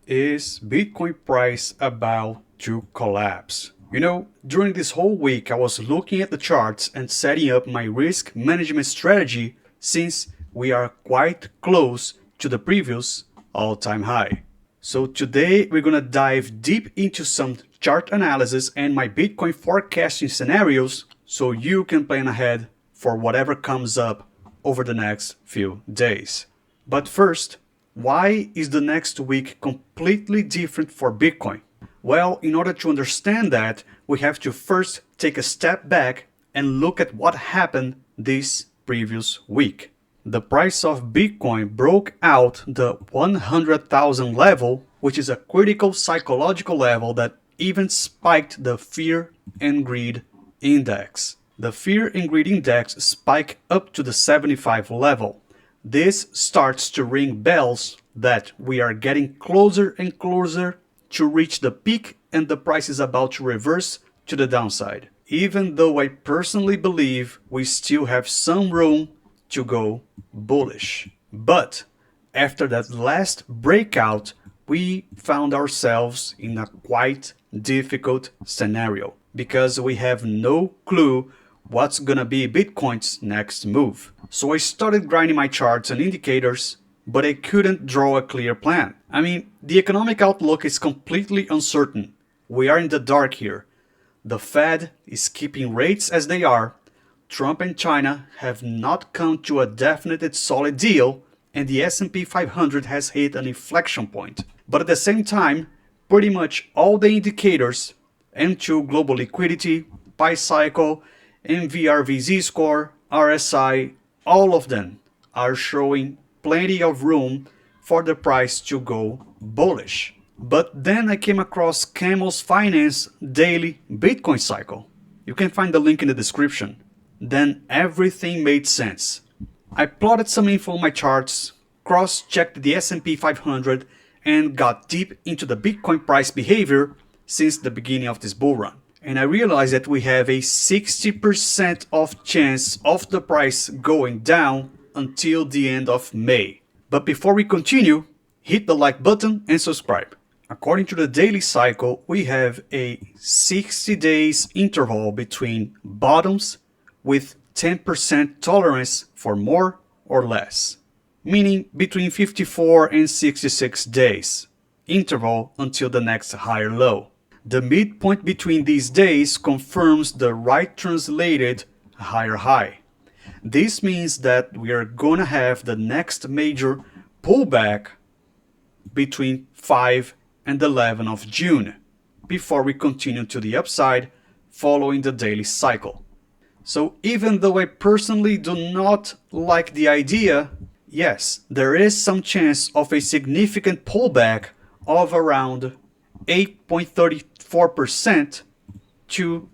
Is Bitcoin price about to collapse? During this whole week, I was looking at the charts and setting up my risk management strategy since we are quite close to the previous all-time high. So today we're gonna dive deep into some chart analysis and my Bitcoin forecasting scenarios so you can plan ahead for whatever comes up over the next few days. But first, why is the next week completely different for Bitcoin? Well, in order to understand that, we have to first take a step back and look at what happened this previous week. The price of Bitcoin broke out the 100,000 level, which is a critical psychological level that even spiked the fear and greed index. The fear and greed index spiked up to the 75 level. This starts to ring bells that we are getting closer and closer to reach the peak and the price is about to reverse to the downside. Even though I personally believe we still have some room to go bullish. But after that last breakout, we found ourselves in a quite difficult scenario because we have no clue what's gonna be Bitcoin's next move. So I started grinding my charts and indicators, but I couldn't draw a clear plan. I mean, the economic outlook is completely uncertain. We are in the dark here. The Fed is keeping rates as they are. Trump and China have not come to a definite and solid deal, and the S&P 500 has hit an inflection point. But at the same time, pretty much all the indicators, M2 global liquidity, Pi cycle, MVRVZ score, RSI, all of them are showing plenty of room for the price to go bullish. But then I came across Camel's Finance daily Bitcoin cycle. You can find the link in the description. Then everything made sense. I plotted some info on my charts, cross-checked the S&P 500 and got deep into the Bitcoin price behavior since the beginning of this bull run. And I realized that we have a 60% of chance of the price going down until the end of May. But before we continue, hit the like button and subscribe. According to the daily cycle, we have a 60 days interval between bottoms with 10% tolerance for more or less, meaning between 54 and 66 days interval until the next higher low. The midpoint between these days confirms the right translated higher high. This means that we are going to have the next major pullback between 5 and 11 of June before we continue to the upside following the daily cycle. So even though I personally do not like the idea, yes, there is some chance of a significant pullback of around 8.34% to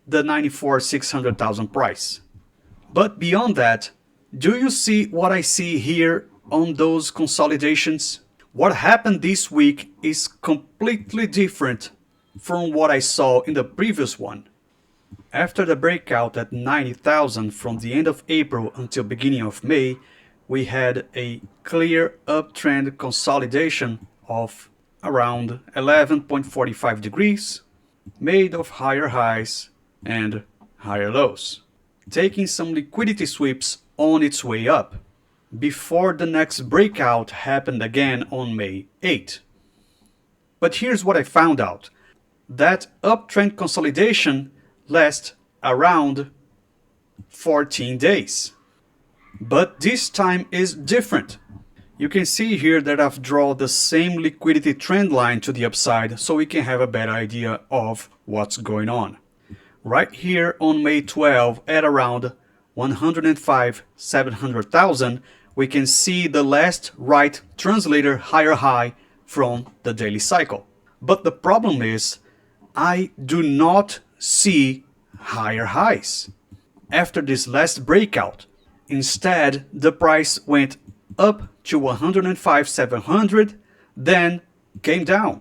the 94,600,000 price. But beyond that, do you see what I see here on those consolidations? What happened this week is completely different from what I saw in the previous one. After the breakout at 90,000 from the end of April until beginning of May, we had a clear uptrend consolidation of around 11.45 degrees, made of higher highs and higher lows, taking some liquidity sweeps on its way up, before the next breakout happened again on May 8. But here's what I found out. That uptrend consolidation lasts around 14 days. But this time is different. You can see here that I've drawn the same liquidity trend line to the upside so we can have a better idea of what's going on. Right here on May 12 at around 105,700,000, we can see the last right translator higher high from the daily cycle. But the problem is I do not see higher highs after this last breakout. Instead, the price went up to 105,700, then came down,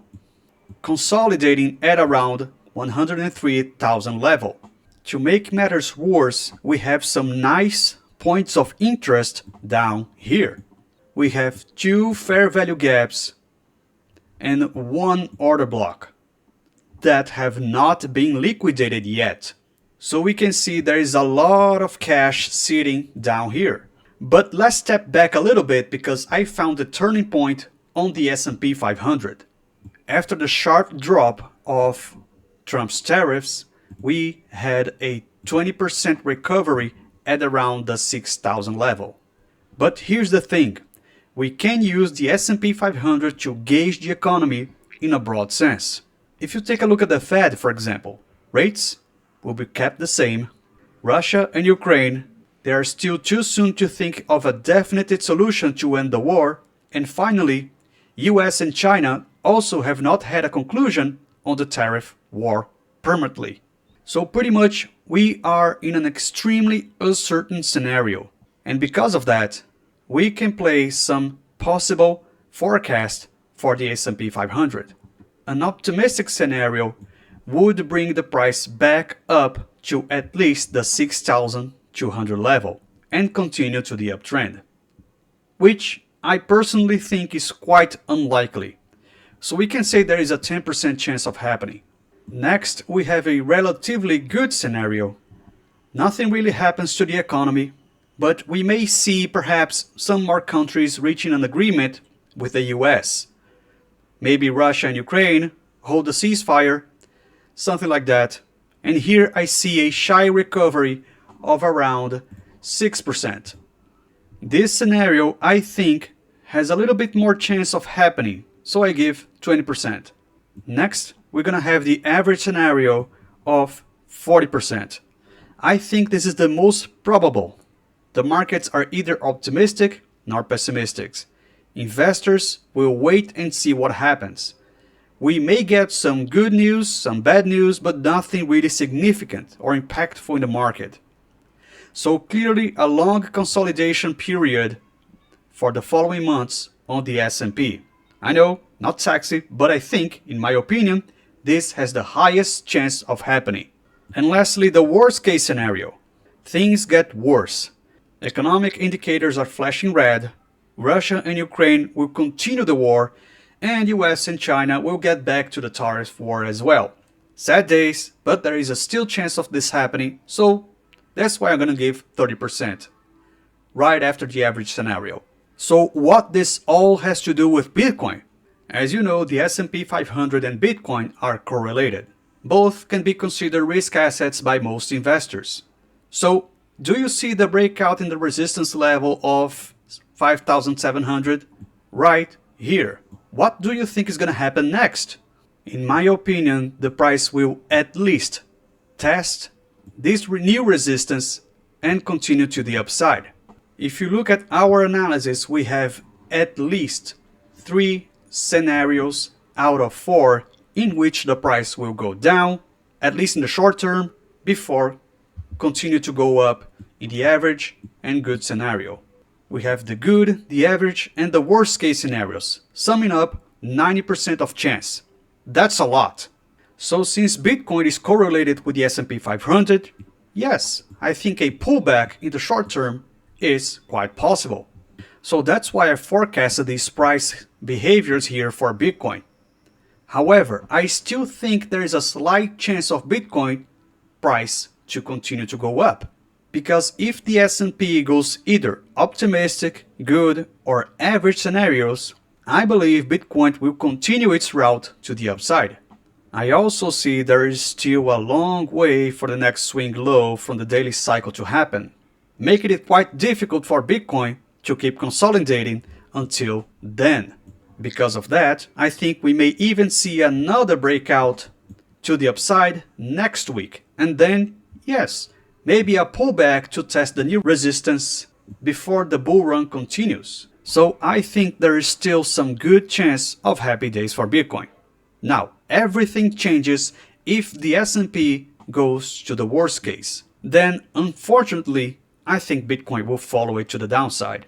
consolidating at around 103,000 level. To make matters worse, we have some nice points of interest down here. We have two fair value gaps and one order block that have not been liquidated yet. So we can see there is a lot of cash sitting down here. But let's step back a little bit because I found the turning point on the S&P 500. After the sharp drop of Trump's tariffs, we had a 20% recovery at around the 6,000 level. But here's the thing, we can use the S&P 500 to gauge the economy in a broad sense. If you take a look at the Fed, for example, rates will be kept the same. Russia and Ukraine, they are still too soon to think of a definitive solution to end the war. And finally, US and China also have not had a conclusion on the tariff war permanently. So pretty much we are in an extremely uncertain scenario. And because of that, we can play some possible forecast for the S&P 500. An optimistic scenario would bring the price back up to at least the 6,200 level and continue to the uptrend, which I personally think is quite unlikely. So we can say there is a 10% chance of happening. Next, we have a relatively good scenario. Nothing really happens to the economy, but we may see perhaps some more countries reaching an agreement with the US. Maybe Russia and Ukraine hold a ceasefire, something like that. And here I see a shy recovery of around 6%. This scenario, I think, has a little bit more chance of happening, so I give 20%. Next, we're gonna have the average scenario of 40%. I think this is the most probable. The markets are either optimistic nor pessimistic. Investors will wait and see what happens. We may get some good news, some bad news, but nothing really significant or impactful in the market. So clearly a long consolidation period for the following months on the S&P. I know, not sexy, but I think, in my opinion, this has the highest chance of happening. And lastly, the worst case scenario. Things get worse. Economic indicators are flashing red. Russia and Ukraine will continue the war, and US and China will get back to the tariff war as well. Sad days, but there is a still chance of this happening, so that's why I'm gonna give 30%, right after the average scenario. So what this all has to do with Bitcoin? As you know, the S&P 500 and Bitcoin are correlated. Both can be considered risk assets by most investors. So, do you see the breakout in the resistance level of 5,700? Right here. What do you think is going to happen next? In my opinion, the price will at least test this new resistance and continue to the upside. If you look at our analysis, we have at least 3 scenarios out of 4 in which the price will go down, at least in the short term, before continue to go up in the average and good scenario. We have the good, the average, and the worst case scenarios, summing up 90% of chance. That's a lot. So since Bitcoin is correlated with the S&P 500, yes, I think a pullback in the short term is quite possible. So that's why I forecasted these price behaviors here for Bitcoin. However, I still think there is a slight chance of Bitcoin price to continue to go up. Because if the S&P goes either optimistic, good, or average scenarios, I believe Bitcoin will continue its route to the upside. I also see there is still a long way for the next swing low from the daily cycle to happen, making it quite difficult for Bitcoin to keep consolidating until then. Because of that, I think we may even see another breakout to the upside next week. And then, yes, maybe a pullback to test the new resistance before the bull run continues. So I think there is still some good chance of happy days for Bitcoin. Now, everything changes if the S&P goes to the worst case. Then, unfortunately, I think Bitcoin will follow it to the downside.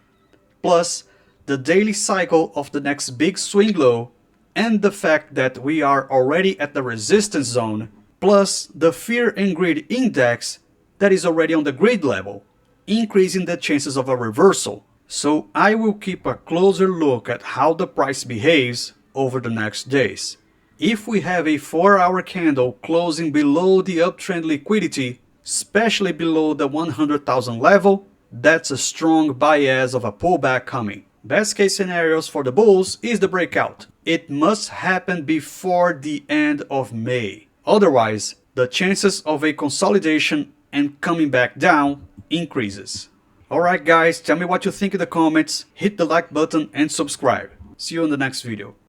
Plus, the daily cycle of the next big swing low and the fact that we are already at the resistance zone, plus the fear and greed index that is already on the grid level, increasing the chances of a reversal. So I will keep a closer look at how the price behaves over the next days. If we have a 4-hour candle closing below the uptrend liquidity, especially below the 100,000 level, that's a strong bias of a pullback coming. Best case scenarios for the bulls is the breakout. It must happen before the end of May. Otherwise, the chances of a consolidation and coming back down increases. Alright guys, tell me what you think in the comments, hit the like button and subscribe. See you in the next video.